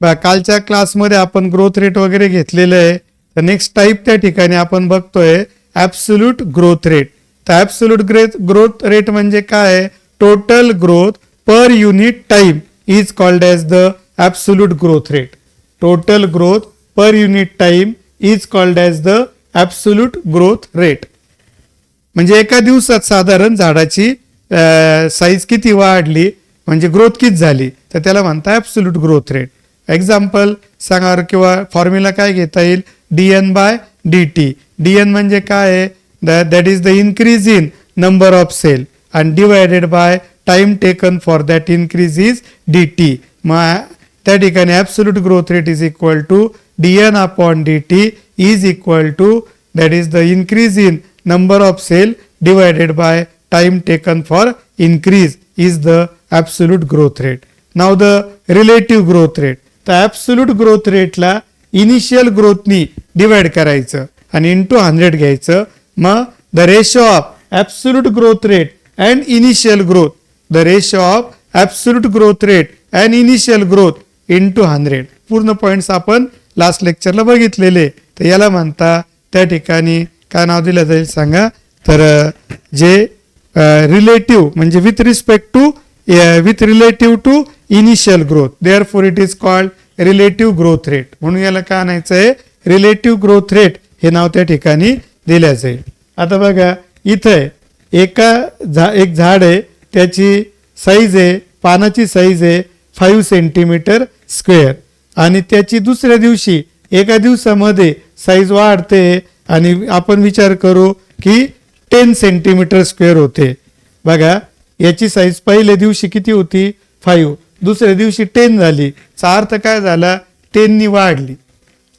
कालच्या क्लासमध्ये आपण ग्रोथ रेट वगैरे घेतलेलं आहे. तर नेक्स्ट टाईप त्या ठिकाणी आपण बघतोय ॲब्सोल्यूट ग्रोथ रेट. तर ॲब्सोल्यूट ग्रोथ रेट म्हणजे काय? Total growth per unit time is called as the absolute growth rate. Total growth per unit time is called as the absolute growth rate. म्हणजे एका दिवसात साधारण झाडाची साईज किती वाढली म्हणजे ग्रोथ किती झाली तर त्याला म्हणता ॲब्सोल्यूट ग्रोथ रेट. एक्झाम्पल सांगा किंवा फॉर्म्युला काय घेता येईल? dN/dt. dN म्हणजे काय आहे? That is the increase in number of cell and divided by time taken for that increase is dt. मग त्या ठिकाणी absolute growth rate is equal to dN/dt is equal to that is the increase in number of cell divided by time taken for increase is the absolute growth rate. Now the relative growth rate. तर absolute growth rate ला initial ग्रोथनी divide करायचं आणि into 100 घ्यायचं. मग the ratio of absolute growth rate and initial growth, the ratio of absolute growth rate and initial growth into 100. पूर्ण points आपण last लेक्चरला बघितलेले. तर याला म्हणता त्या ठिकाणी काय नाव दिलं जाईल सांगा? तर जे रिलेटिव्ह म्हणजे with relative to initial growth, therefore it is called relative growth rate. म्हणून याला काय आणायचं आहे? रिलेटिव्ह ग्रोथ रेट हे नाव त्या ठिकाणी दिलं जाईल. आता बघा इथे एक झाड आहे, त्याची साईज आहे, पानाची साईज आहे 5 सेंटीमीटर स्क्वेअर आणि त्याची दुसऱ्या दिवशी एका दिवसामध्ये साईज वाढते आणि आपण विचार करू की 10 सेंटीमीटर स्क्वेअर होते. बघा याची साईज पहिल्या दिवशी किती होती? 5. दुसऱ्या दिवशी 10 झाली. चा अर्थ काय झाला? 10 नी वाढली.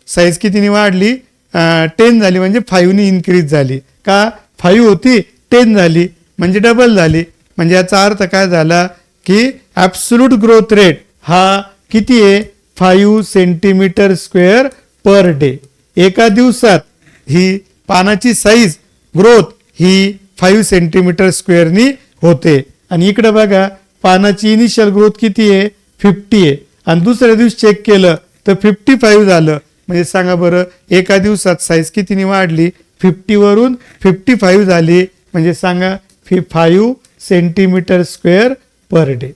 साईज कितीनी वाढली? 10 झाली म्हणजे 5 नी इन्क्रीज झाली. का? 5 होती 10 झाली म्हणजे डबल झाली. म्हणजे याचा अर्थ काय झाला की ॲब्सोल्यूट ग्रोथ रेट हा किती आहे? 5 सेंटीमीटर स्क्वेअर पर डे. एका दिवसात ही पानाची साईज ग्रोथ ही 5 सेंटीमीटर स्क्वेअरनी होते. आणि इकडे बघा पानाची इनिशियल ग्रोथ किती आहे? 50 आहे आणि दुसऱ्या दिवशी चेक केलं तर 55 झालं. म्हणजे सांगा बरं एका दिवसात साईज कितीनी वाढली? 50 वरून 55 झाली. म्हणजे सांगा 5 सेंटीमीटर स्क्वेअर पर डे.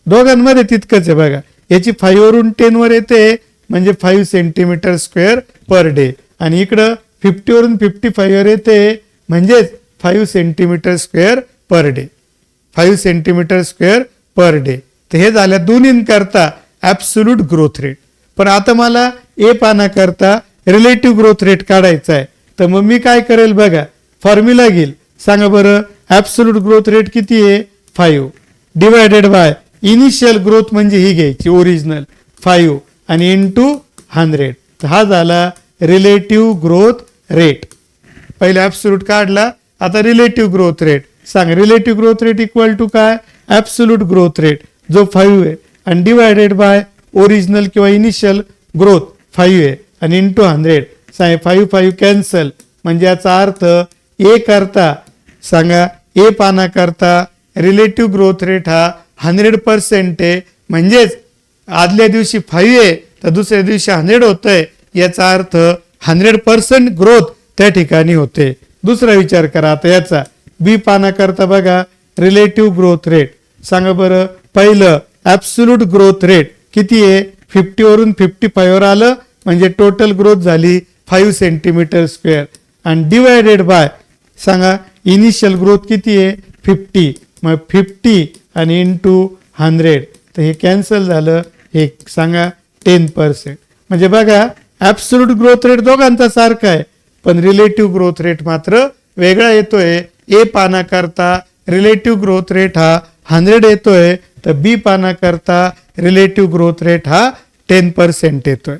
दोघांमध्ये तितकंच आहे. बघा याची 5 वरून 10 वर येते म्हणजे 5 सेंटीमीटर स्क्वेअर पर डे आणि इकडं 50 वरून 55 वर येते म्हणजेच 5 centimetre square per day. 5 centimetre square per day. तर हे झाल्या दोन्हींकरता ॲब्सोल्यूट ग्रोथ रेट. पण आता मला ए पानाकरता रिलेटिव्ह ग्रोथ रेट काढायचा आहे. तर मग मी काय करेल? बघा फॉर्म्युला घेईल. सांगा बरं ॲब्सोल्यूट ग्रोथ रेट किती आहे? 5 डिवायडेड बाय इनिशियल ग्रोथ म्हणजे ही घ्यायची ओरिजिनल 5 आणि इंटू 100. तर हा झाला रिलेटिव्ह ग्रोथ रेट. पहिले ॲब्सोल्यूट काढला, आता रिलेटिव्ह ग्रोथ रेट. सांग relative growth rate equal to काय? ॲब्सोल्यूट ग्रोथ रेट जो 5 आहे आणि डिवायडेड बाय ओरिजिनल किंवा इनिशियल ग्रोथ 5 आहे आणि इंटू 100. सांग 5 कॅन्सल म्हणजे याचा अर्थ ए करता सांगा ए पाना करता रिलेटिव्ह ग्रोथ रेट हा 100% आहे. म्हणजेच आदल्या दिवशी 5 आहे तर दुसऱ्या दिवशी 100 होतंय. याचा अर्थ 100% ग्रोथ त्या ठिकाणी होते. दुसरा विचार करा आता याचा. बी पाना करता बघा रिलेटिव्ह ग्रोथ रेट. सांगा बरं पहिलं ॲब्सोल्यूट ग्रोथ रेट किती आहे? 50 वरून 55 वर आलं म्हणजे टोटल ग्रोथ झाली 5 सेंटीमीटर स्क्वेअर आणि डिवायडेड बाय सांगा इनिशियल ग्रोथ किती आहे? 50. मग 50 आणि इंटू 100. तर हे कॅन्सल झालं. हे सांगा 10%. म्हणजे बघा ॲब्सोल्यूट ग्रोथ रेट दोघांचा सारखा आहे पण रिलेटिव्ह ग्रोथ रेट मात्र वेगळा येतोय. ए पाना करता रिलेटिव्ह ग्रोथ रेट हा 100 येतोय तर बी पाना करता रिलेटिव्ह ग्रोथ रेट हा 10% येतोय.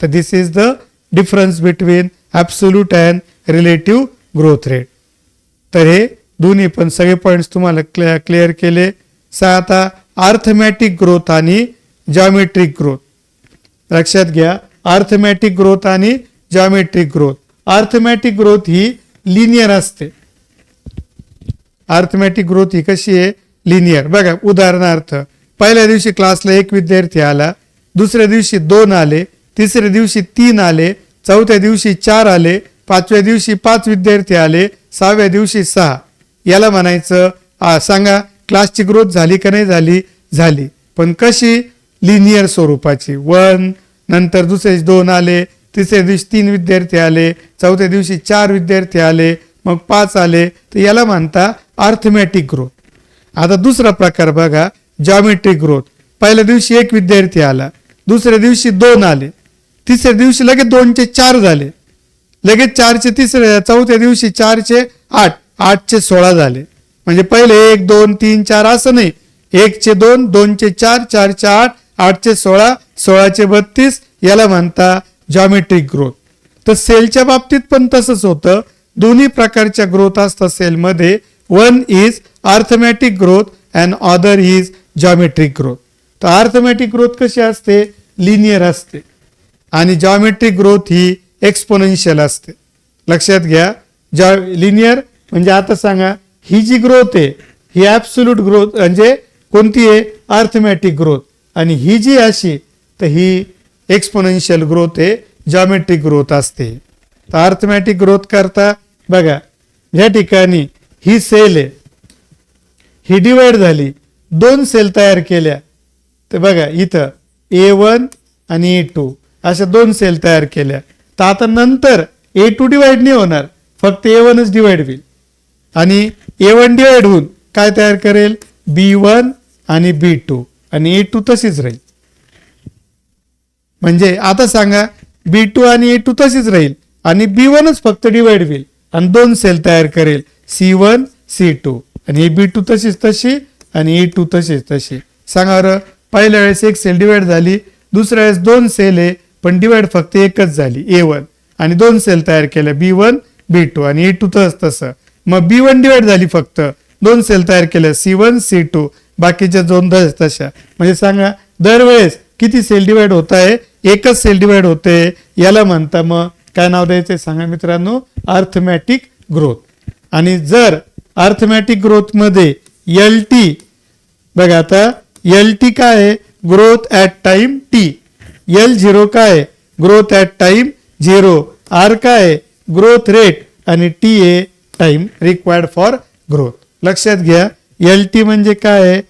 तर this is the difference between absolute and relative growth rate. तर हे दोन्ही पण सगळे पॉइंट्स तुम्हाला क्लिअर केले. आता अर्थमॅटिक ग्रोथ आणि जॉमेट्रिक ग्रोथ लक्षात घ्या. अर्थमॅटिक ग्रोथ आणि जॉमेट्रिक ग्रोथ. अर्थमॅटिक ग्रोथ ही लिनियर असते. अर्थमॅटिक ग्रोथ ही कशी आहे? लिनियर. बघा उदाहरणार्थ पहिल्या दिवशी क्लासला एक विद्यार्थी आला दुसऱ्या दिवशी 2 आले, तिसऱ्या दिवशी 3 आले, चौथ्या दिवशी 4 आले, पाचव्या दिवशी 5 विद्यार्थी आले, 6व्या दिवशी 6. याला म्हणायचं सांगा क्लासची ग्रोथ झाली का नाही झाली? झाली. पण कशी? लिनियर स्वरूपाची. 1 नंतर दुसऱ्या दिवशी 2 आले, तिसऱ्या दिवशी 3 विद्यार्थी आले, चौथ्या दिवशी 4 विद्यार्थी आले, मग 5 आले, तर याला म्हणता अर्थमॅटिक ग्रोथ. आता दुसरा प्रकार बघा, जॉमेट्रिक ग्रोथ. पहिल्या दिवशी 1 विद्यार्थी आला, दुसऱ्या दिवशी 2 आले, तिसऱ्या दिवशी लगेच 2 चे 4 झाले, लगेच 4 चे तिसऱ्या, चौथ्या दिवशी 4 चे 8, 8 चे 16 झाले. म्हणजे पहिले 1 2 3 4 असं नाही, 1 चे 2, 2 चे 4, 4 चे 8, 8 चे 16, 16 चे 32. याला म्हणता जॉमेट्रिक ग्रोथ. तर सेलच्या बाबतीत पण तसंच होतं. दोन्ही प्रकारच्या ग्रोथ असतात सेलमध्ये. One is arithmetic growth and other is geometric growth. तर अर्थमॅटिक ग्रोथ कशी असते? लिनियर असते, आणि जॉमेट्रिक ग्रोथ ही एक्सपोनेन्शियल असते. लक्षात घ्या. लिनियर म्हणजे आता सांगा, ही जी ग्रोथ आहे ही ॲब्सोल्यूट ग्रोथ म्हणजे कोणती आहे? Arithmetic growth. आणि ही जी अशी, तर ही एक्सपोनेन्शियल ग्रोथ आहे, जॉमेट्रिक ग्रोथ असते. तर अर्थमॅटिक ग्रोथ करता बघा, या ठिकाणी ही सेल आहे, ही डिवाइड झाली, 2 सेल तयार केल्या. तर बघा इथं A1 आणि A2 अशा 2 सेल तयार केल्या. तर आता नंतर A2 डिवाइड नाही होणार, फक्त A1च डिवाइड होईल. आणि A1 डिवाइड होऊन काय तयार करेल? B1 आणि B2, आणि A2 तशीच राहील. म्हणजे आता सांगा, B2 आणि A2 तशीच राहील, आणि B1च फक्त डिवाइड होईल आणि 2 सेल तयार करेल, C1 C2. आणि B2 तशीच तशी आणि A2 तशीच तशी. सांगा बरं, पहिल्या वेळेस 1 सेल डिवाइड झाली, दुसऱ्या वेळेस 2 सेल आहे पण डिवाइड फक्त एकच झाली A1, आणि 2 सेल तयार केल्या B1 B2, आणि A2 तसं. मग B1 डिवाइड झाली, फक्त 2 सेल तयार केल्या C1 C2, बाकीच्या 2 तशा. म्हणजे सांगा दरवेळेस किती सेल डिवाइड होत आहे? एकच सेल डिवाइड होते. याला म्हणता मग काय नाव द्यायचं सांगा मित्रांनो? Arithmetic growth. आणि जर अर्थमॅटिक ग्रोथ मध्ये LT बघा, आता LT काय आहे? Growth at time T. L0 काय आहे? Growth at time 0. R काय आहे? Growth rate. आणि T आहे टाइम रिक्वायर्ड फॉर ग्रोथ. लक्षात घ्या, LT म्हणजे काय आहे?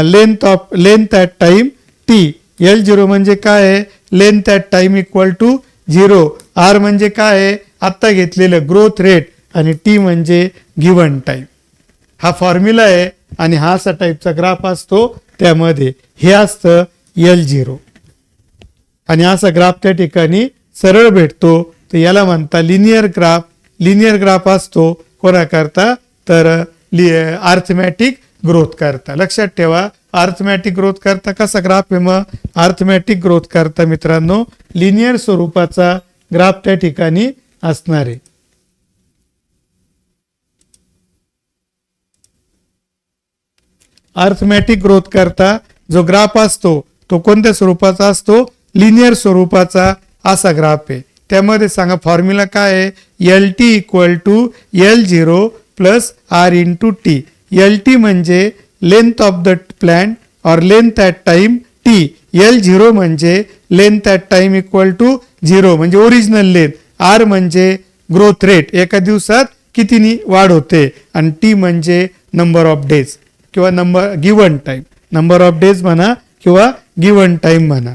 Length at time T. L0 म्हणजे काय आहे? Length at time equal to 0. R म्हणजे काय आहे? आत्ता घेतलेलं ग्रोथ रेट. आणि T म्हणजे गिवन टाइम. हा फॉर्म्युला आहे, आणि हा असा टाईपचा ग्राफ असतो. त्यामध्ये हे असतं L0, आणि असा ग्राफ त्या ठिकाणी सरळ भेटतो. तर याला म्हणता लिनियर ग्राफ. लिनियर ग्राफ असतो कोणाकरता? तर अर्थमॅटिक ग्रोथ करता. लक्षात ठेवा, अर्थमॅटिक ग्रोथ करता कसा ग्राफ आहे? मग अर्थमॅटिक ग्रोथ करता मित्रांनो लिनियर स्वरूपाचा ग्राफ त्या ठिकाणी असणार आहे. अर्थमॅटिक ग्रोथ करता जो ग्राफ असतो तो कोणत्या स्वरूपाचा असतो? लिनियर स्वरूपाचा असा ग्राफ आहे. त्यामध्ये सांगा फॉर्म्युला काय आहे? LT equal to L0 plus R into T. LT म्हणजे लेंथ ऑफ द प्लांट और length at time T. L0 म्हणजे length at time equal to 0 म्हणजे ओरिजिनल लेंथ. R म्हणजे ग्रोथ रेट, एका दिवसात कितीनी वाढ होते. आणि T म्हणजे नंबर ऑफ डेज किंवा given time. Number of days म्हणा किंवा गिवन टाइम म्हणा.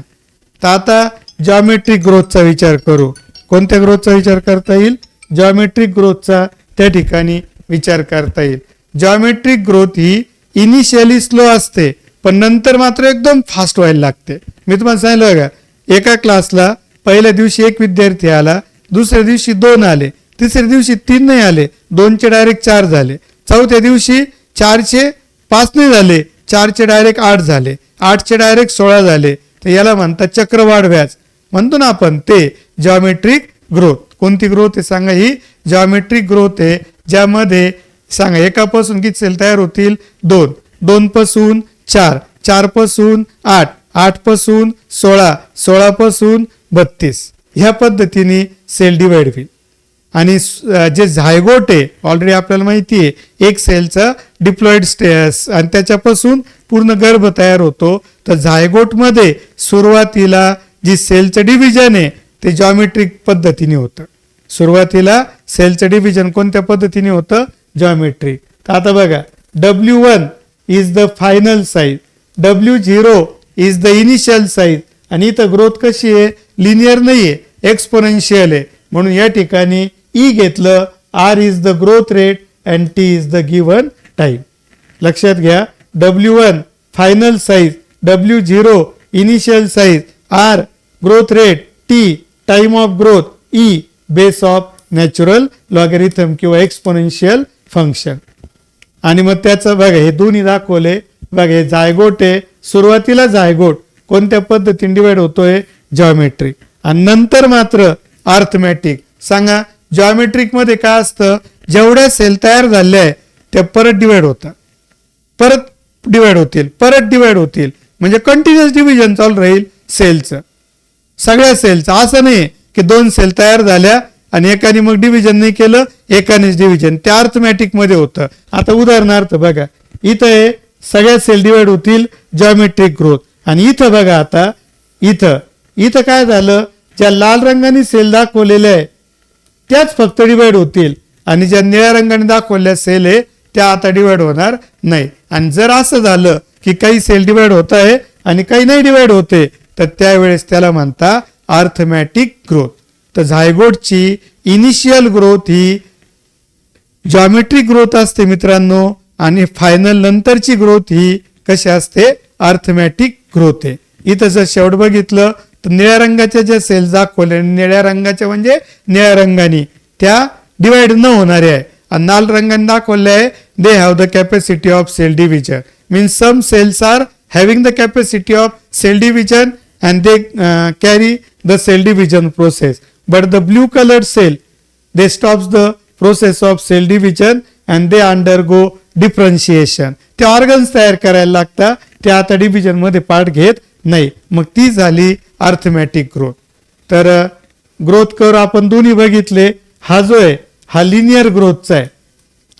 तर आता जॉमेट्रिक ग्रोथचा विचार करू. कोणत्या ग्रोथचा विचार करता येईल? जॉमेट्रिक ग्रोथचा त्या ठिकाणी विचार करता येईल. जॉमेट्रिक ग्रोथ ही इनिशियली स्लो असते, पण नंतर मात्र एकदम फास्ट व्हायला लागते. मी तुम्हाला सांगितलं बघा, एका क्लासला पहिल्या दिवशी 1 विद्यार्थी आला, दुसऱ्या दिवशी 2 आले, तिसऱ्या दिवशी 3 नाही आले, 2 चे डायरेक्ट 4 झाले, चौथ्या दिवशी 4 चे 5 नाही झाले, 4 चे डायरेक्ट 8 झाले, 8 चे डायरेक्ट 16 झाले. तर याला म्हणतात चक्रवाढ व्याज म्हणतो ना आपण, ते जॉमेट्रिक ग्रोथ. कोणती ग्रोथ आहे सांगा? ही जॉमेट्रिक ग्रोथ आहे, ज्यामध्ये सांगा एकापासून किती सेल तयार होतील? 2, 2 पासून 4, 4 पासून 8, 8 पासून 16, 16 पासून 32. ह्या पद्धतीने सेल डिवाइड होईल. आणि जे झायगोट आहे ऑलरेडी आपल्याला माहिती आहे, एक सेलचं डिप्लॉइड स्टेअस आणि त्याच्यापासून पूर्ण गर्भ तयार होतो. तर झायगोट मध्ये सुरुवातीला जी सेलचं डिव्हिजन आहे ते जॉमेट्रिक पद्धतीने होतं. सुरुवातीला सेलचं डिव्हिजन कोणत्या पद्धतीने होतं? जॉमेट्रिक. तर आता बघा, W1 is the final size, W0 is the initial size आणि इथं ग्रोथ कशी आहे? लिनियर नाहीये, एक्सपोनेन्शियल आहे. म्हणून या ठिकाणी ई घेतलं. R is the growth rate and T is the given time. लक्षात घ्या, W1 final size, W0 initial size, R growth rate, T time of growth, E base of natural logarithm किंवा exponential function. आणि मग त्याचं बघा हे दोन्ही दाखवले. बघा हे जायगोट आहे, सुरुवातीला जायगोट कोणत्या पद्धतीने डिवाइड होतोय? जॉमेट्रिक. आणि नंतर मात्र अर्थमॅटिक. सांगा, जॉमेट्रिक मध्ये काय असतं? जेवढ्या सेल तयार झाल्या आहे त्या परत डिवाइड होतात, परत डिवाइड होतील, परत डिवाइड होतील. म्हणजे कंटिन्युअस डिव्हिजन चालू राहील सेलचं, सगळ्या सेलचं. असं नाही की 2 सेल तयार झाल्या आणि एकाने मग डिव्हिजन नाही केलं, एकानेच डिव्हिजन. त्या अर्थमॅटिक मध्ये होतं. आता उदाहरणार्थ बघा, इथं सगळ्या सेल डिवाइड होतील, जॉमेट्रिक ग्रोथ. आणि इथं बघा, आता इथं काय झालं? ज्या लाल रंगाने सेल दाखवलेल्या आहे त्याच फक्त डिवाइड होतील आणि ज्या निळ्या रंगाने दाखवलेल्या सेल आहे त्या आता डिवाइड होणार नाही. आणि जर असं झालं की काही सेल डिवाइड होत आहे आणि काही नाही डिवाइड होते, तर त्यावेळेस त्याला म्हणता अर्थमॅटिक ग्रोथ. तर झायगोटची इनिशियल ग्रोथ ही जॉमेट्रिक ग्रोथ असते मित्रांनो, आणि फायनल नंतरची ग्रोथ ही कशी असते? अर्थमॅटिक ग्रोथ आहे. इथं जर शेवट बघितलं तर निळ्या रंगाच्या ज्या सेल्स दाखवल्या, निळ्या रंगाच्या म्हणजे निळ्या रंगाने त्या डिवाइड न होणारे आहे. आणि लाल रंगाने दाखवले आहे they have the capacity of cell division. Means some cells are having the capacity of cell division and they carry the cell division process, but the blue colored cell they stops the process of cell division and they undergo differentiation. ते organs तयार करायला लागतात, ते आता division मध्ये part घेत नाही. मग ती झाली अर्थमॅटिक ग्रोथ. तर ग्रोथ कर्व आपण दोन्ही बघितले. हा जो आहे हा लिनियर ग्रोथचा आहे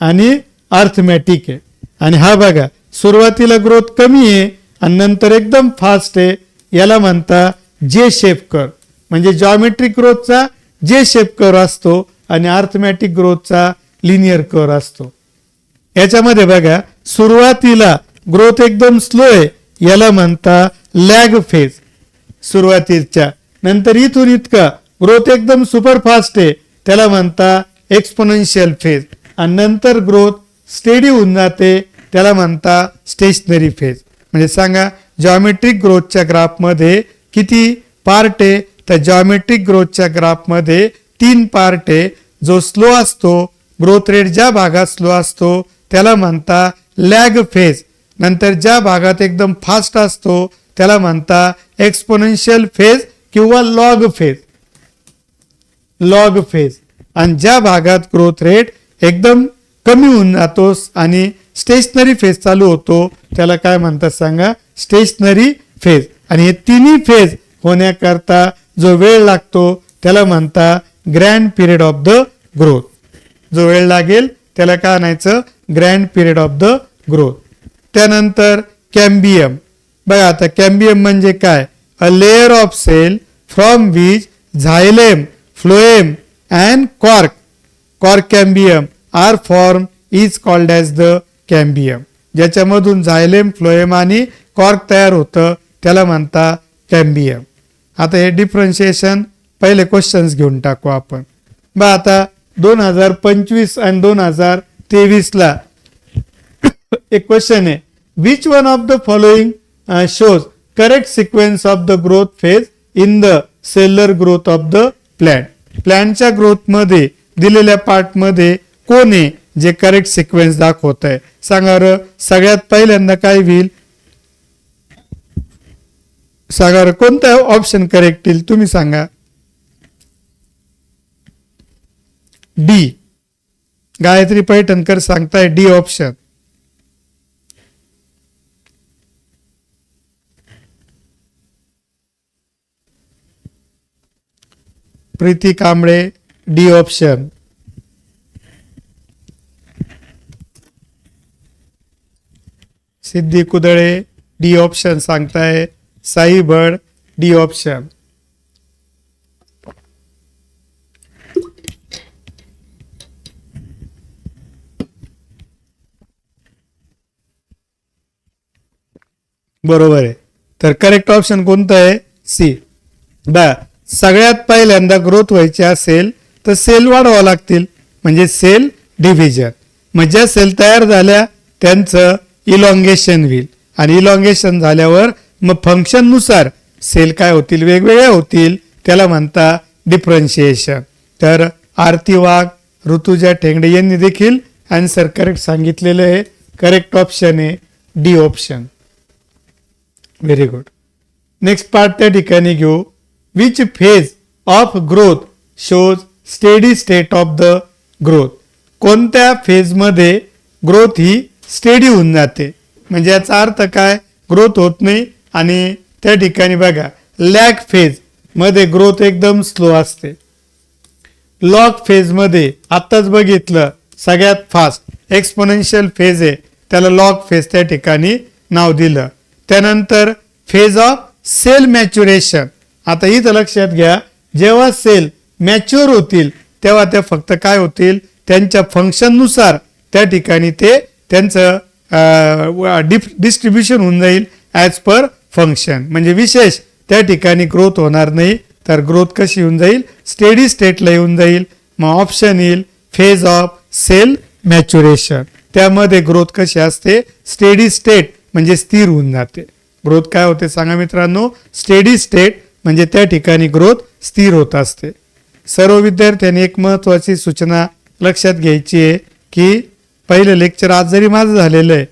आणि अर्थमॅटिक आहे. आणि हा बघा, सुरुवातीला ग्रोथ कमी आहे आणि नंतर एकदम फास्ट आहे, याला म्हणता जे शेप कर्व. म्हणजे जॉमेट्रिक ग्रोथचा जे शेप कर्व असतो आणि अर्थमॅटिक ग्रोथचा लिनियर कर्व असतो. याच्यामध्ये बघा, सुरुवातीला ग्रोथ एकदम स्लो आहे, याला म्हणता लॅग फेज सुरुवातीच्या. नंतर इथून इतका ग्रोथ एकदम सुपर फास्ट आहे, त्याला म्हणता एक्सपोनेन्शियल फेज. आणि नंतर ग्रोथ स्टेडी होऊन जाते, त्याला म्हणता स्टेशनरी फेज. म्हणजे सांगा, जॉमेट्रिक ग्रोथच्या ग्राफमध्ये किती पार्ट आहे? तर जॉमेट्रिक ग्रोथच्या ग्राफमध्ये 3 पार्ट आहे. जो स्लो असतो, ग्रोथ रेट ज्या भागात स्लो असतो त्याला म्हणता लॅग फेज. नंतर ज्या भागात एकदम फास्ट असतो त्याला म्हणता एक्सपोनेन्शियल फेज किंवा लॉग फेज. Log phase. आणि ज्या भागात ग्रोथ रेट एकदम कमी होऊन जातो आणि स्टेशनरी फेज चालू होतो त्याला काय म्हणतात सांगा? Stationary phase. आणि हे तिन्ही फेज होण्याकरता जो वेळ लागतो त्याला म्हणता grand period of the growth. जो वेळ लागेल त्याला काय आणायचं? Grand period of the growth. त्यानंतर कॅम्बियम. बघा आता कॅम्बियम म्हणजे काय? A layer of cell from which xylem, phloem and cork cambium are form is called as the cambium. ज्याच्यामधून झायलेम, फ्लोएम आणि कॉर्क तयार होतं त्याला म्हणता कॅम्बियम. आता हे डिफरन्शिएशन पहिले क्वेश्चन्स घेऊन टाकू आपण. आता 2025 आणि 2023 ला एक क्वेश्चन आहे, which one of the following shows correct sequence of the growth phase in the seller growth of the plant. प्लांटच्या ग्रोथ मध्ये दिलेल्या पार्ट मध्ये कोण आहे जे करेक्ट सिक्वेन्स दाखवत आहे? सांगा र. सगळ्यात पहिल्यांदा काय होईल? सांगा र, कोणता ऑप्शन करेक्ट येईल? तुम्ही सांगा. डी. गायत्री पैठणकर सांगताय D option. Preeti Kamble D option. Siddhi Kudale D option सांगताय, साई भड डी ऑप्शन. बरोबर आहे. तर करेक्ट ऑप्शन कोणतं आहे? सी. सगळ्यात पहिल्यांदा ग्रोथ व्हायची असेल तर सेल वाढवावं लागतील, म्हणजे सेल डिव्हिजन. मग ज्या सेल तयार झाल्या त्यांचं इलॉंगेशन होईल, आणि इलॉंगेशन झाल्यावर मग फंक्शन नुसार सेल काय होतील? वेगवेगळ्या होतील. त्याला म्हणता डिफरन्शिएशन. तर आरती वाघ, ऋतुजा ठेंगडे यांनी देखील आन्सर करेक्ट सांगितलेलं आहे. करेक्ट ऑप्शन आहे D option. Very good. Next part त्या ठिकाणी घेऊ. Which phase of growth shows steady state of the growth. कोणत्या फेजमध्ये ग्रोथ ही स्टेडी होऊन जाते? म्हणजे याचा अर्थ काय? ग्रोथ होत नाही, आणि त्या ठिकाणी बघा लॅग फेज मध्ये ग्रोथ एकदम स्लो असते. लॉग फेज मध्ये आत्ताच बघितलं सगळ्यात फास्ट एक्सपोनेन्शियल फेज आहे, त्याला लॉग फेज त्या ठिकाणी नाव दिलं. त्यानंतर फेज ऑफ सेल मॅच्युरेशन. आता इथं लक्षात घ्या, जेव्हा सेल मॅच्युअर होतील तेव्हा त्या फक्त काय होतील? त्यांच्या फंक्शन नुसार त्या ठिकाणी ते त्यांचं डिस्ट्रीब्युशन होऊन जाईल ॲज पर फंक्शन. म्हणजे विशेष त्या ठिकाणी ग्रोथ होणार नाही, तर ग्रोथ कशी येऊन जाईल? स्टेडी स्टेटला येऊन जाईल. मग ऑप्शन येईल फेज ऑफ सेल मॅच्युरेशन. त्यामध्ये ग्रोथ कशी असते? स्टेडी स्टेट म्हणजे स्थिर होऊन जाते. ग्रोथ काय होते सांगा मित्रांनो? स्टेडी स्टेट म्हणजे त्या ठिकाणी ग्रोथ स्थिर होत असते. सर्व विद्यार्थ्यांनी एक महत्वाची सूचना लक्षात घ्यायची आहे की पहिलं लेक्चर आज जरी माझं झालेलं आहे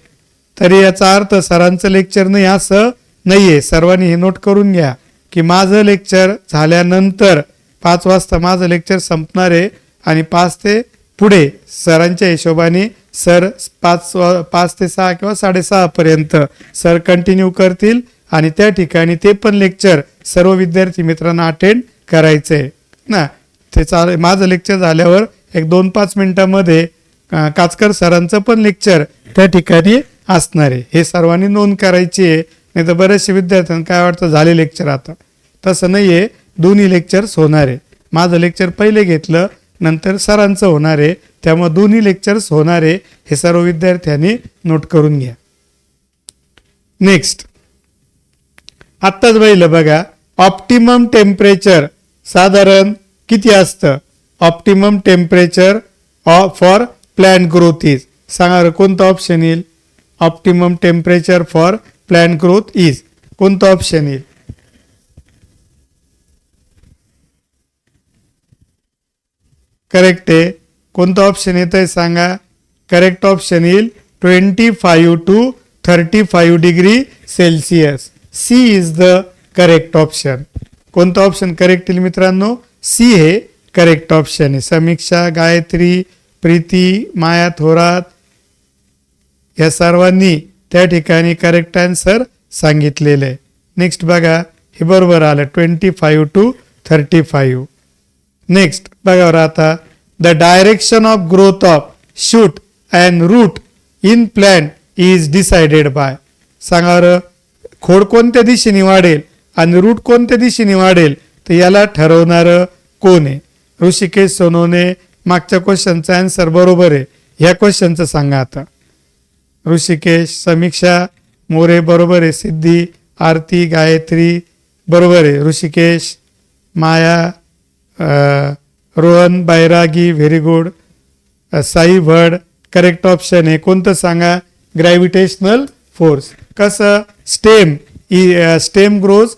तरी याचा अर्थ सरांचं लेक्चर नाही असं नाहीये. सर्वांनी हे नोट करून घ्या की माझं लेक्चर झाल्यानंतर 5 वाजता माझं लेक्चर संपणार आहे, आणि 5 ते पुढे सरांच्या हिशोबाने सर 5 ते 6 किंवा 6:30 पर्यंत सर कंटिन्यू करतील, आणि त्या ठिकाणी ते पण लेक्चर सर्व विद्यार्थी मित्रांना अटेंड करायचंय ना. ते माझं लेक्चर झाल्यावर एक 2-5 मिनिटांमध्ये काचकर सरांचं पण लेक्चर त्या ठिकाणी असणार आहे. हे सर्वांनी नोंद करायची आहे, नाही तर बरेचसे विद्यार्थ्यांना काय वाटतं झाले लेक्चर. आता तसं नाहीये, दोन्ही लेक्चर्स होणार आहे. माझं लेक्चर पहिले घेतलं, नंतर सरांचं होणार आहे, त्यामुळे दोन्ही लेक्चर्स होणार आहे. हे सर्व विद्यार्थ्यांनी नोट करून घ्या. नेक्स्ट आत्ताच बघितलं बघा, ऑप्टिमम टेम्परेचर साधारण किती असतं? Optimum temperature for plant growth is. सांगा कोणतं ऑप्शन येईल? Optimum temperature for plant growth is कोणतं ऑप्शन येईल? करेक्ट आहे. कोणतं ऑप्शन येत आहे सांगा? करेक्ट ऑप्शन येईल 25 to 35 degree Celsius. C is the correct option. कोणतं ऑप्शन करेक्ट येईल मित्रांनो? सी हे करेक्ट ऑप्शन आहे. समीक्षा, गायत्री, प्रीती, माया थोरात या सर्वांनी त्या ठिकाणी करेक्ट आन्सर सांगितलेलं आहे. नेक्स्ट बघा, हे बरोबर आलं 25 to 35. नेक्स्ट बघा आता, the direction of growth of shoot and root in plant is decided by. सांगा खोड कोणत्या दिशेने वाढेल आणि रूट कोणत्या दिशेने वाढेल, तर याला ठरवणारं कोण आहे? ऋषिकेश सोनवणे. मागच्या क्वेश्चनचा आन्सर बरोबर आहे, ह्या क्वेश्चनचं सांगा आता. ऋषिकेश, समीक्षा मोरे बरोबर आहे, सिद्धी, आरती, गायत्री बरोबर आहे, Rishikesh, Maya, Rohan Bairagi very good, Sai Bhad correct option आहे. कोणतं सांगा? Gravitational force. कसं? Stem grows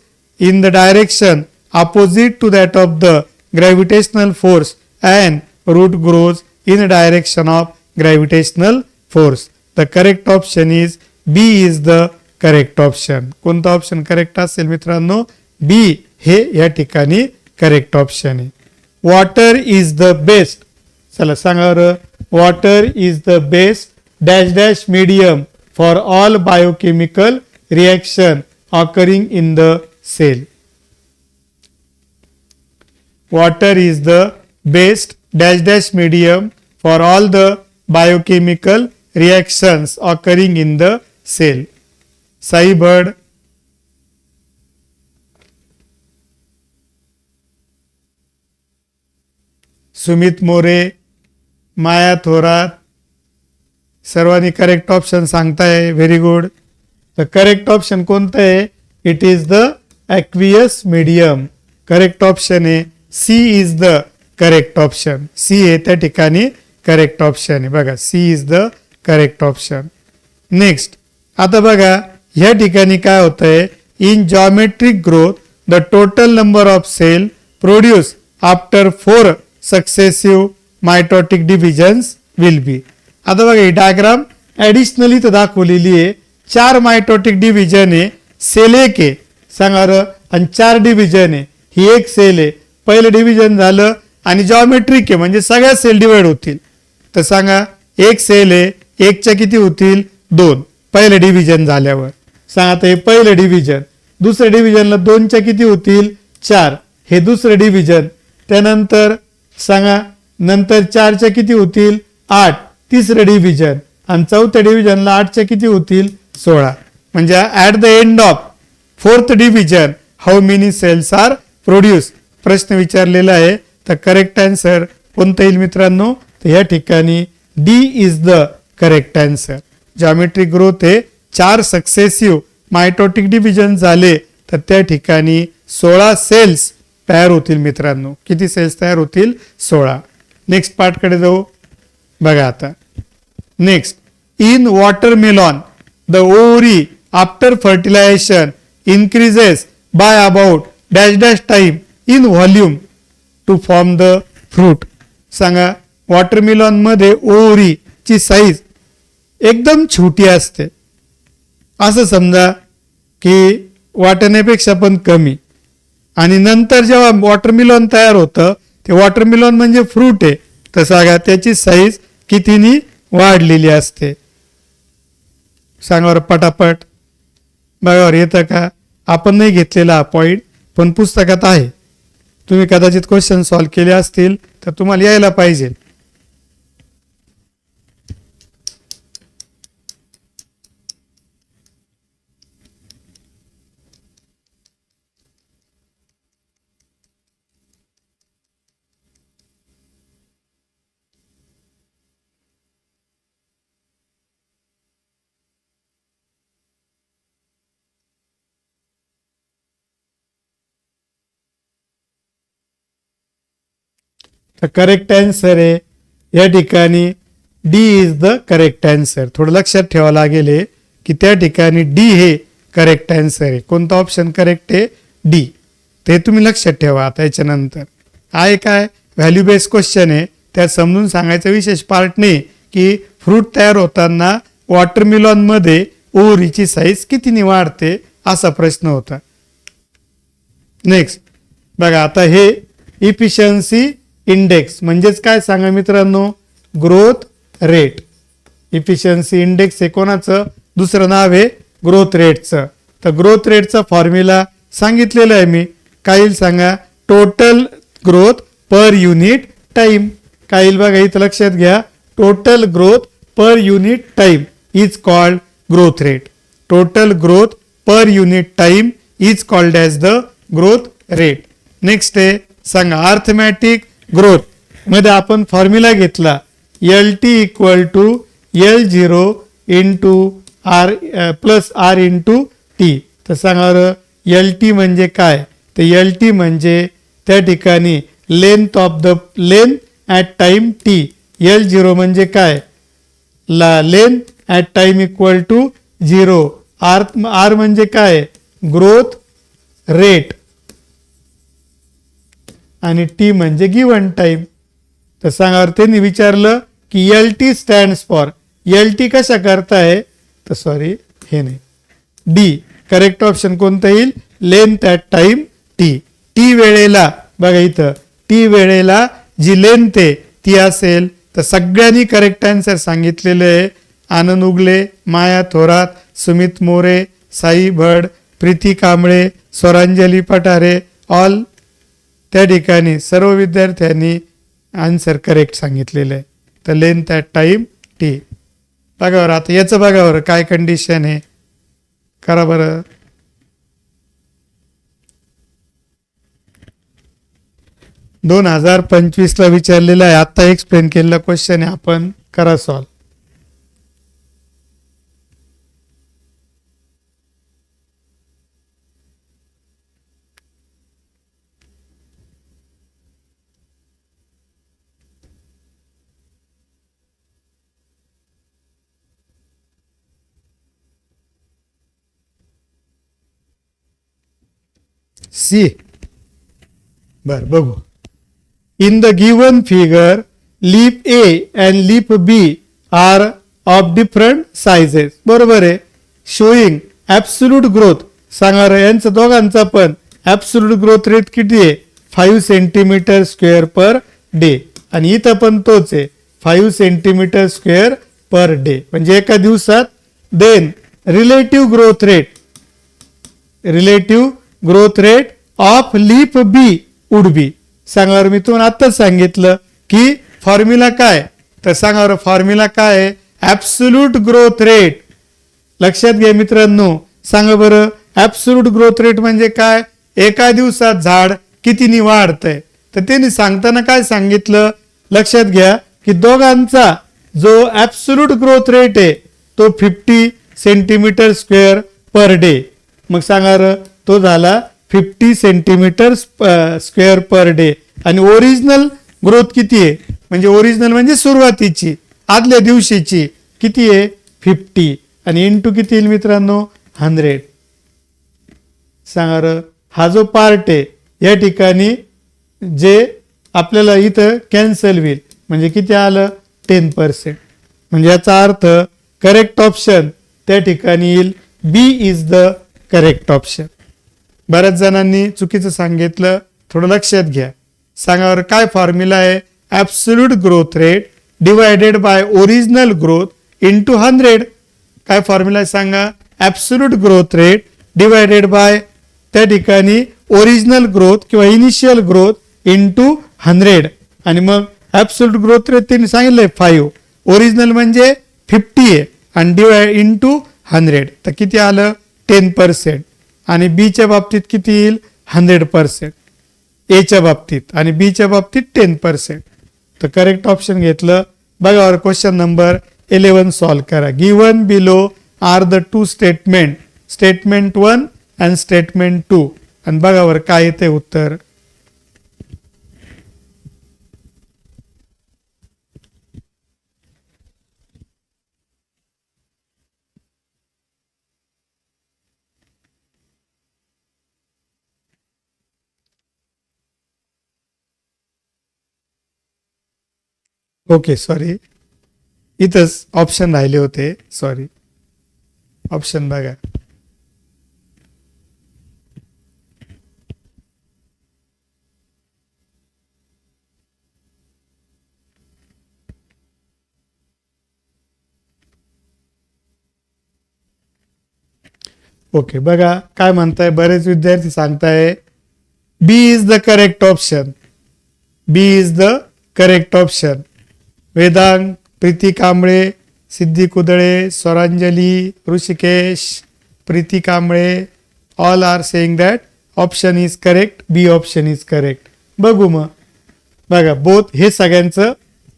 in the direction opposite to that of the gravitational force and root grows in a direction of gravitational force. The correct option is B is the correct option. कोणता option correct असेल मित्रांनो? B हे या ठिकाणी correct option आहे. Water is the best. चला सांगा, water is the best dash dash medium for all biochemical reaction occurring in the cell. Water is the best dash dash medium for all the biochemical reactions occurring in the cell. Sai Bhad, Sumit More, Maya Thorat. सर्वांनी correct option सांगताय, very good. तर correct option कोणतं आहे? It is the aqueous medium. Correct option आहे C is the correct option. C आहे त्या ठिकाणी correct option आहे. बघा, C is the correct option. Next, आता बघा ह्या ठिकाणी काय होतंय? In geometric growth the total number of cell produce after 4 successive mitotic divisions will बी. आता बघा ही डायग्राम ऍडिशनली तर दाखवलेली आहे. 4 मायटोटिक डिव्हिजन आहे, सेल एक आहे सांगा र, आणि 4 डिव्हिजन आहे. ही एक सेल आहे, पहिलं डिव्हिजन झालं आणि जॉमेट्रिक आहे म्हणजे सगळ्या सेल डिवाइड होतील. तर सांगा एक सेल आहे, एकच्या किती होतील? 2 पहिलं डिव्हिजन झाल्यावर. सांगा आता हे पहिलं डिव्हिजन, दुसऱ्या डिव्हिजनला 2च्या किती होतील? 4. हे दुसरं डिव्हिजन. त्यानंतर सांगा नंतर 4च्या किती होतील? 8 तिसरं डिव्हिजन. आणि चौथ्या डिव्हिजनला 8च्या किती होतील? 16. म्हणजे at the end of 4th division how many cells are produce. प्रश्न विचारलेला आहे. तर करेक्ट आन्सर कोणतं येईल मित्रांनो? तर या ठिकाणी D is the correct answer. Geometric growth हे 4 सक्सेसिव्ह मायटोटिक डिव्हिजन झाले तर त्या ठिकाणी 16 सेल्स तयार होतील मित्रांनो. किती सेल्स तयार होतील? 16. नेक्स्ट पार्ट कडे जाऊ. बघा आता next, in watermelon the ovary after fertilization increases by about dash dash time in volume to form the fruit. सांगा वॉटरमेलॉन मध्ये ओव्हरी ची साईज एकदम छोटी असते, असं समजा की वाटण्यापेक्षा पण कमी. आणि नंतर जेव्हा वॉटरमेलॉन तयार होतं ते वॉटरमेलॉन म्हणजे फ्रूट आहे, तर सांगा त्याची साईज कितीनी वाढलेली असते. सांगा पटापट. बघावर येतं का? आपण नाही घेतलेला हा पॉईंट पण पुस्तकात आहे. तुम्ही कदाचित क्वेश्चन सॉल्व्ह केले असतील तर तुम्हाला यायला पाहिजे. तर करेक्ट आन्सर आहे या ठिकाणी D is the correct answer. थोडं लक्षात ठेवावं लागेल की त्या ठिकाणी डी हे करेक्ट आन्सर आहे. कोणता ऑप्शन करेक्ट आहे? डी. ते तुम्ही लक्षात ठेवा. आता याच्यानंतर आहे काय व्हॅल्यू बेस्ड क्वेश्चन आहे, त्यात समजून सांगायचं विशेष पार्ट नाही की फ्रूट तयार होताना वॉटरमेलॉन मध्ये ओव्हरीची साईज किती वाढते असा प्रश्न होता. नेक्स्ट बघा आता हे इफिशियन्सी इंडेक्स म्हणजेच काय सांगा मित्रांनो? Growth rate. इफिशियन्सी इंडेक्स हे कोणाचं दुसरं नाव आहे? ग्रोथ रेटचं. तर ग्रोथ रेटचा फॉर्म्युला सांगितलेला आहे मी. काय येईल सांगा? Total growth per unit time. काय येईल बघा इथं लक्षात घ्या. Total growth per unit time is called growth rate. Total growth per unit time is called as the growth rate. Next आहे सांगा अर्थमॅटिक ग्रोथ मध्ये आपण फॉर्म्युला घेतला L T equal to L0 into R plus R into T. तर सांगा L T म्हणजे काय? तर एल टी म्हणजे त्या ठिकाणी length of the length at time T. L0 म्हणजे काय? Length at time equal to 0. R म्हणजे काय? Growth rate. आणि टी म्हणजे गिव्हन टाइम. तर सांगा त्यांनी विचारलं की L T stands for. L T कशा करताय? तर सॉरी हे नाही, डी. करेक्ट ऑप्शन कोणतं येईल? Length at time T. T वेळेला बघा इथं टी वेळेला जी लेंथ आहे ती असेल तर सगळ्यांनी करेक्ट आन्सर सांगितलेलं आहे. आनंद उगले, माया थोरात, सुमित मोरे, साई भड, प्रीती कांबळे, स्वरांजली पठारे, ऑल त्या ठिकाणी सर्व विद्यार्थ्यांनी आन्सर करेक्ट सांगितलेलं आहे. तर लेंथ ॲट टाइम टी. बघावर आता याचं बघावर काय कंडिशन आहे. करा बरं. दोन 2025 विचारलेला आहे, आता एक्सप्लेन केलेला क्वेश्चन आहे. आपण करा सॉल्व. सी. बर बघू. In the given figure, leaf A and leaf B are of different sizes. बरोबर आहे. Showing absolute growth. सांगा रे, यांचं दोघांचा पण absolute growth rate किती आहे? 5 सेंटीमीटर स्क्वेअर पर डे. आणि इथं पण तोच आहे, 5 सेंटीमीटर स्क्वेअर पर डे, म्हणजे एका दिवसात. Then relative growth rate of leaf B would be. सांगा मी तुम्हाला आत्ताच सांगितलं की फॉर्म्युला काय, तर सांगा फॉर्म्युला काय आहे? Absolute growth rate. लक्षात घ्या मित्रांनो. सांगा बरं, ऍब्सोल्यूट ग्रोथ रेट म्हणजे काय? एका दिवसात झाड कितीनी वाढतंय. तर त्यांनी सांगताना काय सांगितलं, लक्षात घ्या की दोघांचा जो ऍब्सोल्यूट ग्रोथ रेट आहे तो 50 सेंटीमीटर स्क्वेअर पर डे. मग सांगा तो झाला 50 सेंटीमीटर स्क्वेअर पर डे. आणि ओरिजिनल ग्रोथ किती आहे, म्हणजे ओरिजिनल म्हणजे सुरुवातीची आदल्या दिवशीची किती आहे? 50. आणि इंटू किती येईल मित्रांनो? 100. सांगा हा जो पार्ट आहे या ठिकाणी जे आपल्याला इथं कॅन्सल होईल, म्हणजे किती आलं? 10%. म्हणजे याचा अर्थ करेक्ट ऑप्शन त्या ठिकाणी येईल बी इज द करेक्ट ऑप्शन. बऱ्याच जणांनी चुकीचं सांगितलं, थोडं लक्षात घ्या. सांगा काय फॉर्म्युला आहे? Absolute growth rate divided by original growth into 100. काय फॉर्म्युला आहे सांगा? Absolute growth rate divided by त्या ठिकाणी ओरिजिनल ग्रोथ किंवा इनिशियल ग्रोथ इंटू 100. आणि मग ऍब्सोल्यूट ग्रोथ रेट त्यांनी सांगितलंय 5, ओरिजिनल म्हणजे 50 आहे, आणि डिवाइड इंटू 100 तर किती आलं? 10%. आणि बी च्या बाबतीत किती येईल? 100%. ए च्या बाबतीत आणि बी च्या बाबतीत 10%. तर करेक्ट ऑप्शन घेतलं. बघा क्वेश्चन नंबर 11 सॉल्व करा. Given below are the two statement, statement 1 and statement 2. आणि बघा काय येते उत्तर. ओके सॉरी, इथंच ऑप्शन राहिले होते, सॉरी. ऑप्शन बघा. ओके बघा काय म्हणताय, बरेच विद्यार्थी सांगताय B is the correct option. B is the correct option. Vedang, Preeti Kamble, Siddhi Kudale, Swaranjali, Rishikesh, Preeti Kamble, all are saying that option is correct, B option is correct. बघू मग बघा, बोथ हे सगळ्यांचं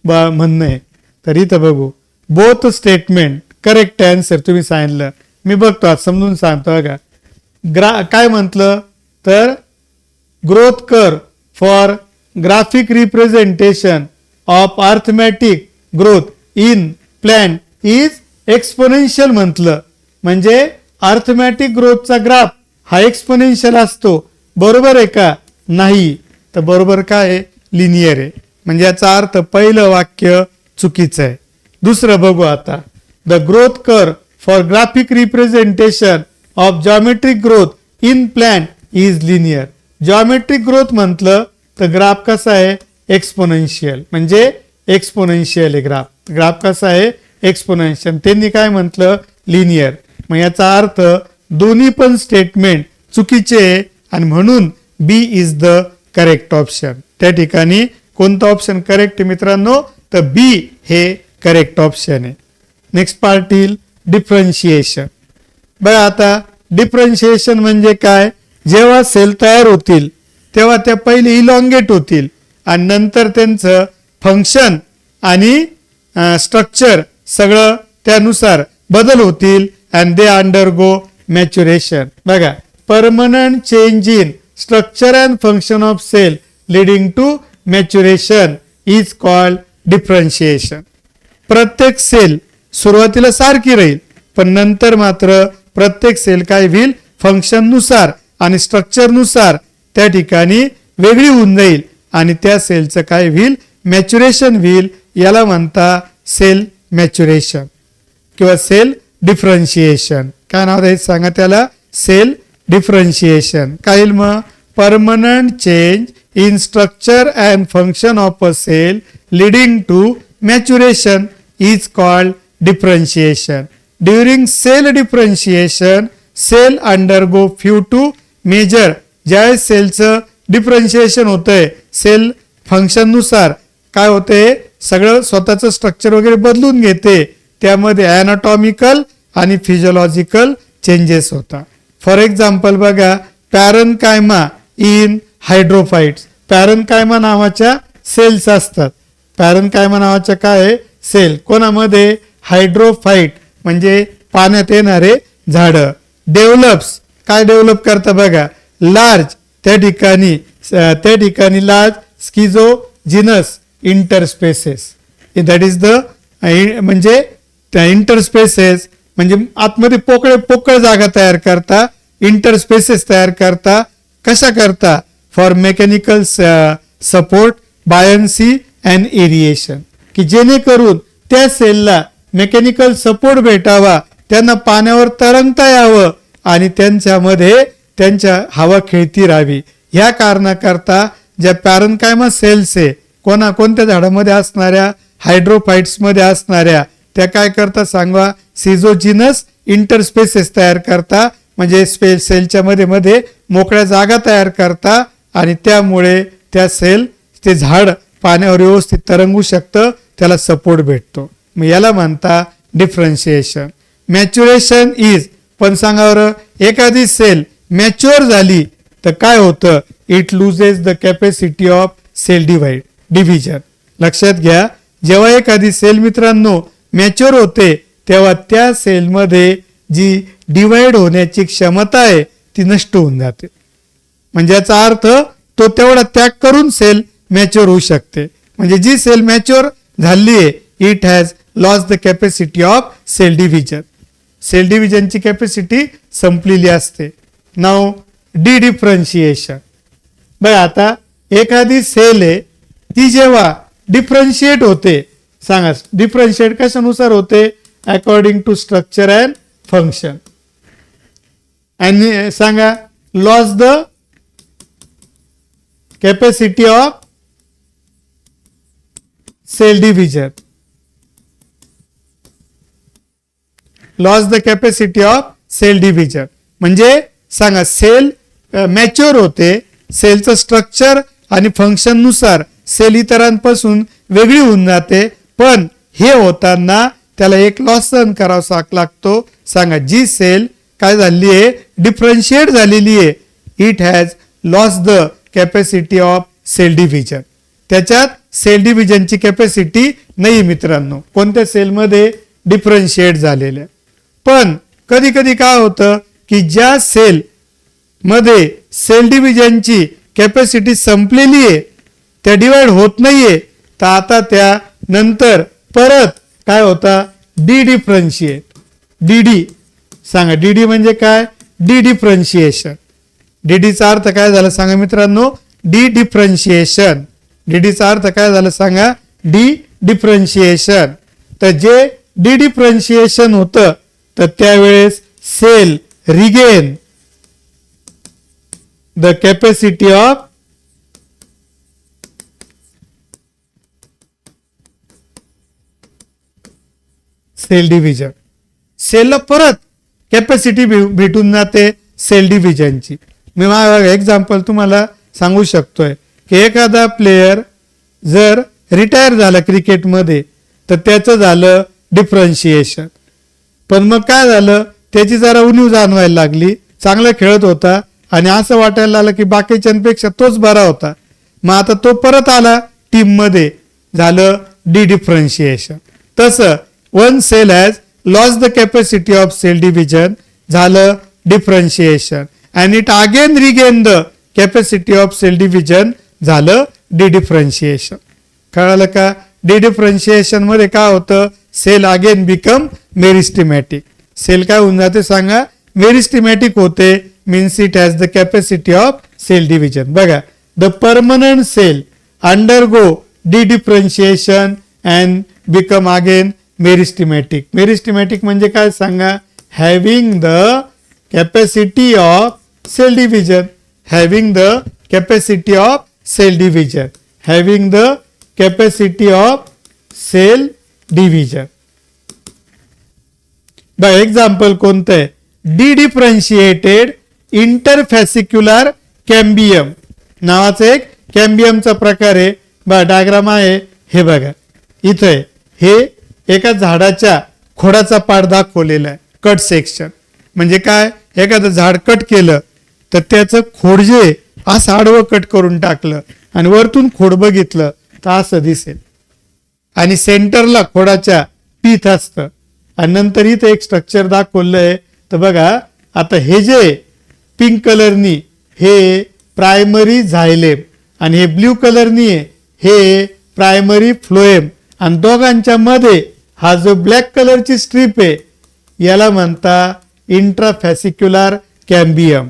म्हणणं आहे. तर इथं बघू, बोथ स्टेटमेंट करेक्ट आन्सर तुम्ही सांगितलं. मी बघतो आज समजून सांगतो. बघा काय म्हटलं तर ग्रोथ कर for graphic representation of arithmetic growth in plan is exponential म्हटलं. म्हणजे अर्थमॅटिक ग्रोथचा ग्राफ हा एक्सपोनेन्शियल असतो. बरोबर आहे का? नाही. तर बरोबर काय आहे? लिनियर आहे. म्हणजे याचा अर्थ पहिलं वाक्य चुकीचं आहे. दुसरं बघू आता. द ग्रोथ कर for graphic representation of geometric growth in plan is linear. Geometric growth म्हटलं तर ग्राफ कसा आहे? एक्सपोनेन्शियल. म्हणजे एक्सपोनेन्शियल आहे ग्राफ. ग्राफ कसा आहे? एक्सपोनेन्शियल. त्यांनी काय म्हटलं? लिनियर. मग याचा अर्थ दोन्ही पण स्टेटमेंट चुकीचे आहे आणि म्हणून बी इज द करेक्ट ऑप्शन. त्या ठिकाणी कोणतं ऑप्शन करेक्ट आहे मित्रांनो? तर बी हे करेक्ट ऑप्शन आहे. नेक्स्ट पार्ट येईल डिफरन्शिएशन. बघा आता डिफरन्शिएशन म्हणजे काय, जेव्हा सेल तयार होतील तेव्हा त्या पहिले इलॉंगेट होतील आणि नंतर त्यांचं फंक्शन आणि स्ट्रक्चर सगळं त्यानुसार बदल होतील अँड दे अंडरगो मॅच्युरेशन. बघा, permanent change in structure and function of cell leading to maturation is called differentiation. प्रत्येक सेल सुरुवातीला सारखी राहील पण नंतर मात्र प्रत्येक सेल काय होईल, फंक्शन नुसार आणि स्ट्रक्चर नुसार त्या ठिकाणी वेगळी होऊन जाईल आणि त्या सेलचं काय होईल, मॅच्युरेशन होईल. याला म्हणता सेल मॅच्युरेशन किंवा सेल डिफरन्शिएशन. काय नाव द्यायचं सांगा त्याला, सेल डिफरन्शिएशन. काय येईल मग, permanent change in structure and function of a cell leading to maturation is called differentiation. During cell differentiation cell undergo few to major. ज्या सेलचं डिफरन्शिएशन होतंय सेल फंक्शन नुसार काय होते, सगळं स्वतःचं स्ट्रक्चर वगैरे बदलून घेते, त्यामध्ये ॲनाटॉमिकल आणि फिजिओलॉजिकल चेंजेस होतात. फॉर एक्झाम्पल बघा, पॅरेन्कायमा इन हायड्रोफाइट्स. पॅरेन्कायमा नावाच्या सेल्स असतात. पॅरेन्कायमा नावाच्या काय सेल कोणामध्ये, हायड्रोफाइट म्हणजे पाण्यात येणारे झाडं. डेव्हलप्स काय डेव्हलप करता बघा, लार्ज त्या ठिकाणी लार्ज स्किझोजिनस इंटरस्पेसेस. दॅट इज द म्हणजे त्या इंटरस्पेसेस म्हणजे आतमध्ये पोकळ जागा तयार करता, इंटरस्पेसेस तयार करता. कशा करता, for mechanical support buoyancy and aeration, की जेणेकरून त्या सेलला मेकॅनिकल सपोर्ट भेटावा, त्यांना पाण्यावर तरंगता यावं आणि त्यांच्या हवा खेळती राहावी. ह्या कारणाकरता ज्या पॅरेन्कायमा सेल्स आहे कोणत्या झाडामध्ये असणाऱ्या, हायड्रोफाइट्स मध्ये असणाऱ्या, त्या काय करता सांगा, सिझोजिनस इंटरस्पेसेस तयार करता म्हणजे सेलच्या मध्ये मोकळ्या जागा तयार करता आणि त्यामुळे त्या सेल ते झाड पाण्यावर व्यवस्थित तरंगू शकतं, त्याला सपोर्ट भेटतो. मग याला म्हणता डिफरन्शिएशन. मॅच्युरेशन इज, पण सांगा बरं, एखादी सेल मॅच्युअर झाली तर काय होतं, it loses the capacity of cell division. लक्षात घ्या, जेव्हा एखादी सेल मित्रांनो मॅच्युअर होते तेव्हा त्या सेलमध्ये जी डिवाइड होण्याची क्षमता आहे ती नष्ट होऊन जाते. म्हणजे याचा अर्थ तो तेवढा त्याग करून सेल मॅच्युअर होऊ शकते. म्हणजे जी सेल मॅच्युअर झाली आहे, it has lost the capacity of cell division. Cell डिव्हिजनची कॅपॅसिटी संपलेली असते. नाव डी डिफरन्शिएशन. बघा, आता एखादी सेल आहे ती जेव्हा डिफरन्शिएट होते, सांगा डिफरन्शिएट कशानुसार होते, according to structure and function. आणि सांगा loss the capacity of cell division. Loss the capacity of cell division म्हणजे सांगा सेल मॅच्युअर होते, सेलचं स्ट्रक्चर आणि फंक्शन नुसार सेल इतरांपासून वेगळी होऊन जाते, पण हे होताना त्याला एक लॉस सहन करावा लागतो. सांगा जी सेल काय झाली आहे, डिफरन्शिएट झालेली आहे, it has loss the capacity of cell division. त्याच्यात सेल डिव्हिजनची कॅपॅसिटी नाही मित्रांनो, कोणत्या सेलमध्ये डिफरन्शिएट झालेल्या. पण कधी कधी काय होतं की ज्या सेल मध्ये सेल डिव्हिजनची कॅपॅसिटी संपलेली आहे, त्या डिवाइड होत नाहीये, तर आता त्या नंतर परत काय होता, डी डिफरन्शिएट. डीडी सांगा, डीडी म्हणजे काय, डी डिफरन्शिएशन. डीडीचा अर्थ काय झाला सांगा मित्रांनो, डी डिफरन्शिएशन. डीडीचा अर्थ काय झाला सांगा, डी डिफरन्शिएशन. तर जे डी डिफरन्शिएशन होतं तर त्यावेळेस cell regain the capacity of cell division. सेलला परत कॅपॅसिटी भेटून जाते सेल डिव्हिजनची. मी एक्झाम्पल तुम्हाला सांगू शकतोय की एखादा प्लेयर जर रिटायर झाला क्रिकेटमध्ये तर त्याचं झालं डिफरन्शिएशन. पण मग काय झालं, त्याची जरा उणीव जाणवायला लागली, चांगला खेळत होता आणि असं वाटायला लागलं की बाकीच्यांपेक्षा तोच बरा होता. मग आता तो परत आला टीम मध्ये, झालं डी डिफरन्शिएशन. तसं one cell has lost the capacity of cell division, झालं differentiation. And it again regain the capacity of cell division, झालं डी डिफरन्शिएशन. कळालं का? डी डिफरन्शिएशन मध्ये काय होतं, cell again become meristematic. Cell काय होऊन जाते सांगा, मेरिस्टिमॅटिक होते. Means it has the capacity of cell division. बघा, the permanent cell undergo dedifferentiation and become again meristematic. Meristematic म्हणजे काय सांगा, having the capacity of cell division, having the capacity of cell division, having the capacity of cell division. बघा example कोणतं आहे, D differentiated इंटरफॅसिक्युलर cambium नावाचा एक कॅम्बियमचा प्रकार आहे. बघा डायग्राम आहे हे बघा, इथे हे एका झाडाच्या खोडाचा पार्ट दाखवलेला आहे, कट सेक्शन. म्हणजे काय, एखादं झाड कट केलं तर त्याचं खोड जे असं आडवं कट करून टाकलं आणि वरतून खोड बघितलं तर असं दिसेल. आणि सेंटरला खोडाच्या पीठ असतं. आणि नंतर इथे एक स्ट्रक्चर दाखवलंय. तर बघा आता हे जे पिंक कलरनी हे प्रायमरी झायलेम आणि हे ब्ल्यू कलरनी हे प्रायमरी फ्लोएम, आणि दोघांच्या मध्ये हा जो ब्लॅक कलरची स्ट्रीप आहे याला म्हणता इंट्राफॅसिक्युलर कॅम्बियम.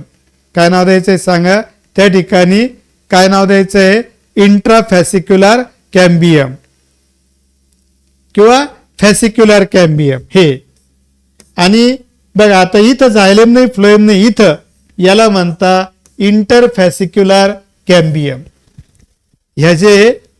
काय नाव द्यायचंय सांगा, त्या ठिकाणी काय नाव द्यायचंय, इंट्राफॅसिक्युलर कॅम्बियम किंवा फॅसिक्युलर कॅम्बियम हे. आणि बघा आता इथं झायलेम नाही, फ्लोएम नाही, इथं याला म्हणता इंटरफॅसिक्युलर कॅम्बियम.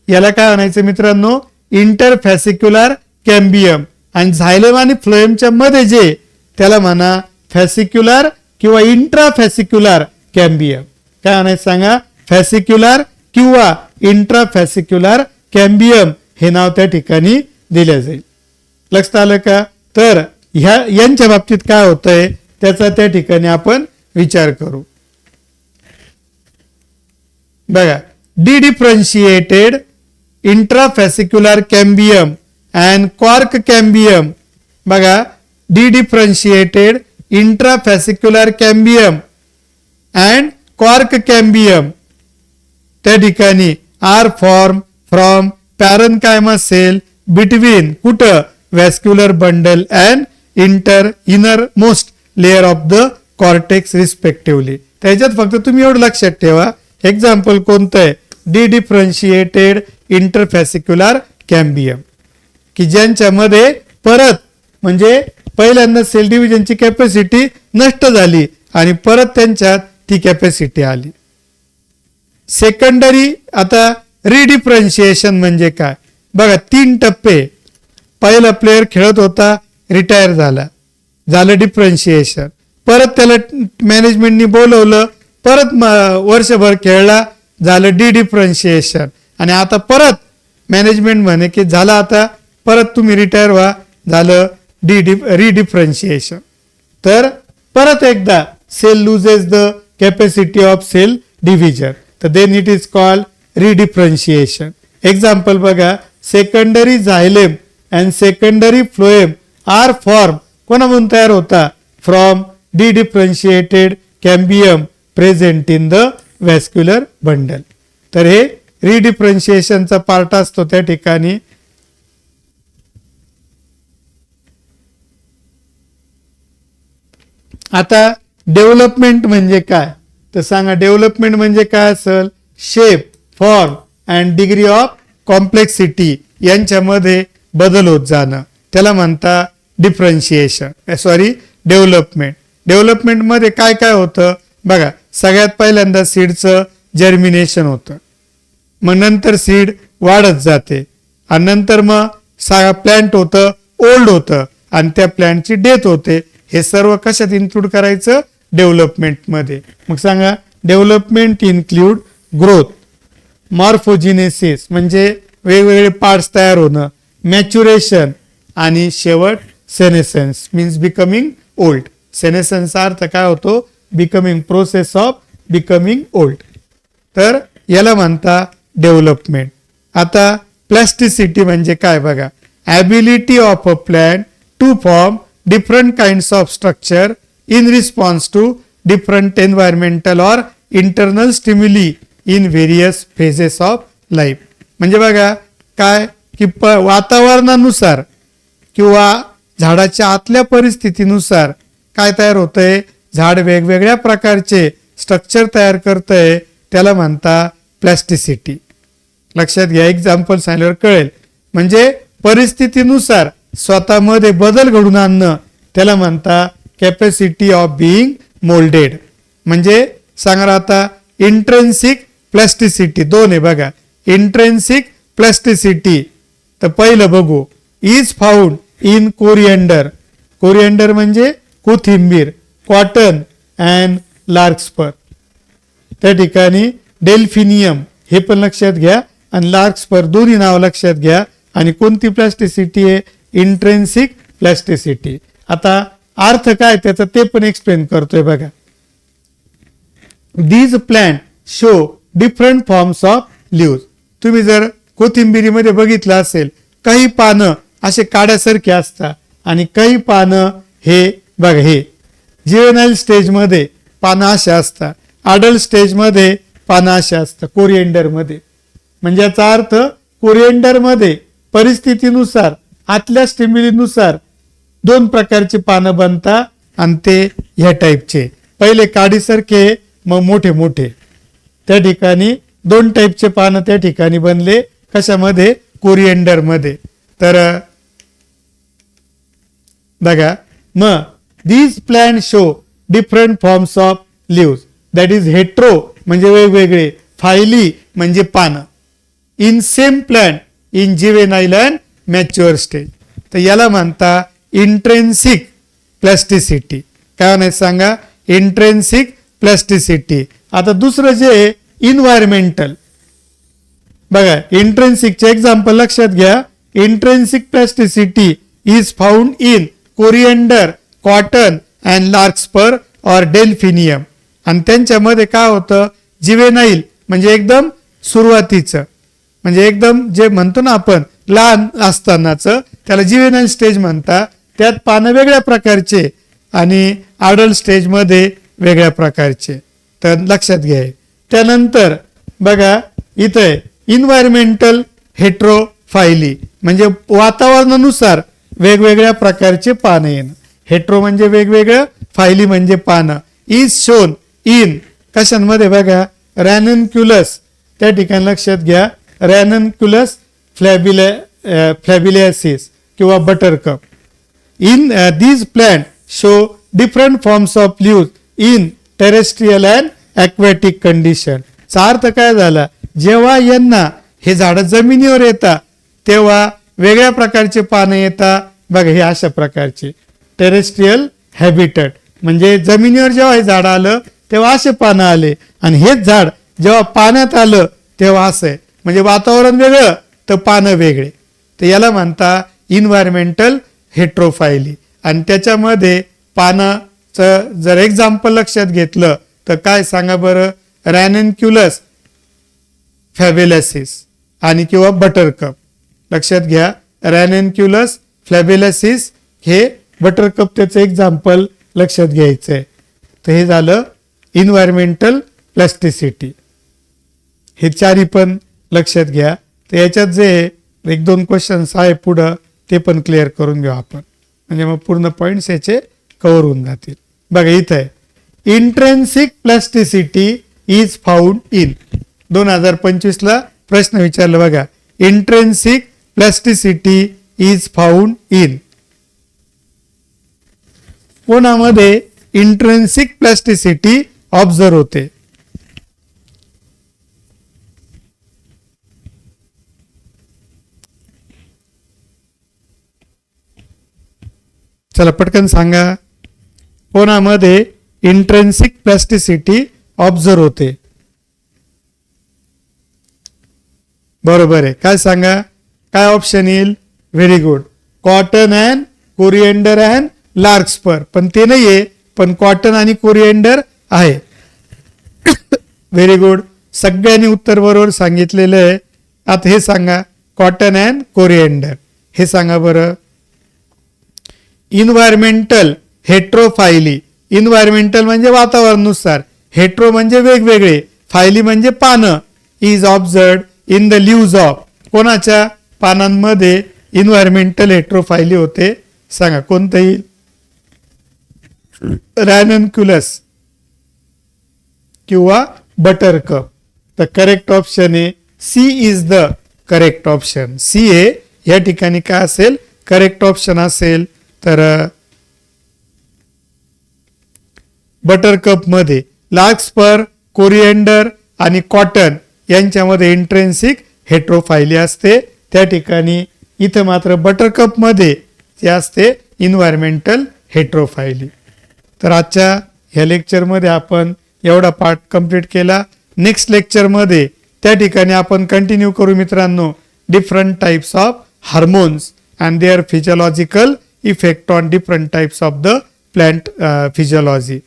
याला काय म्हणायचं मित्रांनो, इंटरफॅसिक्युलर कॅम्बियम. आणि झायलेम आणि फ्लोएमच्या मध्ये जे त्याला म्हणा फॅसिक्युलर किंवा इंट्राफॅसिक्युलर कॅम्बियम. काय म्हणायचं सांगा, फॅसिक्युलर किंवा इंट्राफॅसिक्युलर कॅम्बियम हे नाव त्या ठिकाणी दिले जाईल. लक्षात आलं का? तर यांच्या बाबतीत काय होतंय त्याचा त्या ठिकाणी आपण विचार करू. बघा, dedifferentiated intrafascicular cambium and cork cambium. बघा, dedifferentiated intrafascicular cambium and cork cambium त्या ठिकाणी are form from parenchyma cell between कुठं, vascular bundle and inner most layer of the cortex respectively. त्याच्यात फक्त तुम्ही एवढं लक्षात ठेवा, एक्झाम्पल कोणतं आहे, डी डिफरन्शिएटेड इंटरफॅसिक्युलर कॅम्बियम, की ज्यांच्यामध्ये परत म्हणजे पहिल्यांदा सेल डिव्हिजनची कॅपॅसिटी नष्ट झाली आणि परत त्यांच्यात ती कॅपॅसिटी आली. सेकंडरी आता रिडिफरन्शिएशन म्हणजे काय, बघा 3 टप्पे. पहिला प्लेयर खेळत होता, रिटायर झाला, झालं डिफरन्शिएशन. परत त्याला मॅनेजमेंटनी बोलवलं, परत वर्षभर खेळला, झालं डी डिफरन्शिएशन. आणि आता परत मॅनेजमेंट म्हणे की झालं आता परत तुम्ही रिटायर व्हा, झालं रिडिफरन्शिएशन. तर परत एकदा cell loses the capacity of cell division, तर then it is called redifferentiation. Example बघा, secondary xylem and secondary phloem are form कोणामधून तयार होता, from dedifferentiated cambium present in the vascular bundle. तर हे रिडिफरन्शिएशनचा पार्ट असतो त्या ठिकाणी. आता डेव्हलपमेंट म्हणजे काय, तर सांगा डेव्हलपमेंट म्हणजे काय असेल, shape, form and degree of complexity यांच्यामध्ये बदल होत जाणं, त्याला म्हणता डिफरन्शिएशन, डेव्हलपमेंट. डेव्हलपमेंट मध्ये काय काय होतं बघा, सगळ्यात पहिल्यांदा सीडचं जर्मिनेशन होतं, मग नंतर सीड वाढत जाते आणि नंतर मग प्लॅन्ट होतं, ओल्ड होतं आणि त्या प्लॅन्टची डेथ होते. हे सर्व कशात इन्क्लूड करायचं, डेव्हलपमेंट मध्ये. मग सांगा, डेव्हलपमेंट इन्क्लूड ग्रोथ, मॉर्फोजिनेसिस म्हणजे वेगवेगळे पार्ट्स तयार होणं, मॅच्युरेशन आणि शेवट सेनेसेन्स मीन्स बिकमिंग ओल्ड. सेनेसन्सचा अर्थ काय होतो, becoming, process of becoming old. तर याला म्हणता डेव्हलपमेंट. आता प्लॅस्टिसिटी म्हणजे काय बघा, ability of a plant to form different kinds of structure in response to different environmental or internal stimuli in various phases of life. म्हणजे बघा काय की वातावरणानुसार किंवा झाडाच्या आतल्या परिस्थितीनुसार काय तयार होतंय, झाड वेगवेगळ्या प्रकारचे स्ट्रक्चर तयार करतंय, त्याला म्हणता प्लॅस्टिसिटी. लक्षात घ्या, एक्झाम्पल सांगितल्यावर कळेल. म्हणजे परिस्थितीनुसार स्वतःमध्ये बदल घडून आणणं, त्याला म्हणता कॅपॅसिटी ऑफ बिईंग मोल्डेड. म्हणजे सांगा आता इंट्रेन्सिक प्लॅस्टिसिटी, दोन आहे बघा. इंट्रेन्सिक प्लॅस्टिसिटी तर पहिलं बघू, is found in coriander. Coriander म्हणजे कोथिंबीर, कॉटन अँड लार्कस्पर. त्या ठिकाणी डेल्फिनियम हे पण लक्षात घ्या आणि लार्कस्पर दोन्ही नाव लक्षात घ्या. आणि कोणती प्लॅस्टिसिटी आहे, इंट्रेन्सिक प्लॅस्टिसिटी. आता अर्थ काय त्याचा ते पण एक्सप्लेन करतोय बघा. These plant show different forms of leaves. तुम्ही जर कोथिंबिरीमध्ये बघितलं असेल, काही पानं असे काड्यासारखे असतात आणि काही पानं हे बघा, हे ज्युवेनाइल स्टेजमध्ये पानं असे असतात, अडल्ट स्टेजमध्ये पानं असे असतात कोरिएंडरमध्ये. म्हणजे याचा अर्थ कोरिएंडरमध्ये परिस्थितीनुसार आतल्या स्टिम्युलीनुसार दोन प्रकारचे पानं बनतात आणि ते ह्या टाईपचे, पहिले काडीसारखे मग मोठे मोठे. त्या ठिकाणी दोन टाईपचे पानं त्या ठिकाणी बनले, कशामध्ये, कोरिएंडरमध्ये. तर बघा मग these plant show different forms of leaves, that is hetero म्हणजे वेगवेगळे, फायली म्हणजे पानं, in same plant in juvenile and mature stage. तर याला म्हणता इंट्रेन्सिक प्लॅस्टिसिटी. काय नाही सांगा, इंट्रेन्सिक प्लॅस्टिसिटी. आता दुसरं जे इन्व्हायरमेंटल बघा, इंट्रेन्सिकचे एक्झाम्पल लक्षात घ्या. Intrinsic plasticity is found in coriander, cotton and larkspur or delphinium. आणि त्यांच्यामध्ये काय होतं, ज्युवेनाइल म्हणजे एकदम सुरुवातीचं, म्हणजे एकदम जे म्हणतो ना आपण लहान असतानाचं, त्याला ज्युवेनाइल स्टेज म्हणतात. त्यात पानं वेगळ्या प्रकारचे आणि अडल्ट स्टेजमध्ये वेगळ्या प्रकारचे. तर लक्षात घ्या. त्यानंतर बघा इथे इन्व्हायरमेंटल हेट्रोफायली म्हणजे वातावरणानुसार वेगवेगळ्या प्रकारचे पानं येणं. हेट्रो म्हणजे वेगवेगळं, फायली म्हणजे पानं. इज शोन इन कशांमध्ये बघा, रॅनन्क्युलस. त्या ठिकाणी लक्षात घ्या, रॅनन्क्युलस फ्लॅबिलियासिस किंवा buttercup. In these plant show different forms of leaves in terrestrial and aquatic condition. चा अर्थ काय झाला, जेव्हा यांना हे झाडं जमिनीवर येतात तेव्हा वेगळ्या प्रकारचे पानं येतात बघा, हे अशा प्रकारचे टेरेस्ट्रियल हॅबिटॅट. म्हणजे जमिनीवर जेव्हा हे झाड आलं तेव्हा असे पानं आले, आणि हेच झाड जेव्हा पाण्यात आलं तेव्हा असं आहे. म्हणजे वातावरण वेगळं तर पानं वेगळे. तर याला म्हणता इन्व्हायरमेंटल हेट्रोफायली. आणि त्याच्यामध्ये पानाचं जर एक्झाम्पल लक्षात घेतलं तर काय सांगा बरं, रॅनन्क्युलस फॅबेलॅसिस आणि किंवा बटरकप. लक्षात घ्या, रॅनन्क्युलस फ्लॅबेलॅसिस हे बटरकप त्याचं एक्झाम्पल लक्षात घ्यायचं आहे. तर हे झालं इन्व्हायरमेंटल प्लॅस्टिसिटी. हे चारी पण लक्षात घ्या. तर याच्यात जे एक दोन क्वेश्चन्स आहे पुढं ते पण क्लिअर करून घेऊ आपण, म्हणजे मग पूर्ण पॉइंट्स याचे कव्हर होऊन जातील. बघा इथं आहे, intrinsic plasticity is found in. 2025ला प्रश्न विचारला बघा, intrinsic plasticity is found in. कोणामध्ये इंट्रेन्सिक प्लॅस्टिसिटी ऑब्झर्व होते. चला पटकन सांगा, कोणामध्ये इंट्रेन्सिक प्लॅस्टिसिटी ऑब्झर्व होते. बरोबर आहे, काय सांगा, काय ऑप्शन येईल. Very good, cotton and coriander and larkspur. पण ते नाहीये, पण कॉटन आणि कोरिएंडर आहे. व्हेरी गुड, सगळ्यांनी उत्तर बरोबर सांगितलेलं आहे. आता हे सांगा, कॉटन अँड कोरिएंडर हे सांगा बरं. इन्व्हायरमेंटल हेट्रोफायली, इन्व्हायरमेंटल म्हणजे वातावरणानुसार, हेट्रो म्हणजे वेगवेगळे, फायली म्हणजे पानं, is observed in the leaves of, कोणाच्या पानांमध्ये इन्व्हायरमेंटल हेट्रोफायली होते सांगा. कोणतंही. रॅनन्क्युलस किंवा बटरकप. द करेक्ट ऑप्शन आहे C is the correct option. C हे या ठिकाणी काय असेल, करेक्ट ऑप्शन असेल. तर बटरकप मध्ये लार्कस्पर, कोरिएंडर आणि कॉटन यांच्यामध्ये इंट्रेन्सिक हेट्रोफायली असते. त्या ठिकाणी इथं मात्र बटरकप मध्ये जे असते इन्व्हायरमेंटल हेट्रोफायली. तर आजच्या ह्या लेक्चरमध्ये आपण एवढा पार्ट कंप्लीट केला. नेक्स्ट लेक्चरमध्ये त्या ठिकाणी आपण कंटिन्यू करू मित्रांनो, different types of hormones and their physiological effect on different types of the plant physiology.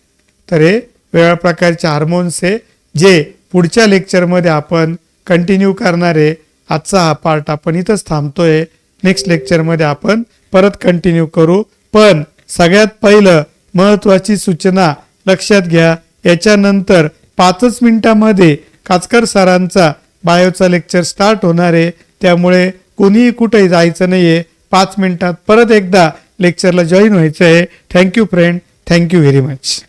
तर हे वेगवेगळ्या प्रकारचे हार्मोन्स आहे जे पुढच्या लेक्चरमध्ये आपण कंटिन्यू करणार आहे. आजचा हा पार्ट आपण इथंच थांबतोय. नेक्स्ट लेक्चरमध्ये आपण परत कंटिन्यू करू. पण सगळ्यात पहिलं महत्वाची सूचना लक्षात घ्या, याच्यानंतर 5 मिनिटांमध्ये काचकर सरांचा बायोचा लेक्चर स्टार्ट होणार आहे. त्यामुळे कोणीही कुठेही जायचं नाहीये. 5 मिनिटात परत एकदा लेक्चरला जॉईन व्हायचं आहे. Thank you friend, thank you very much.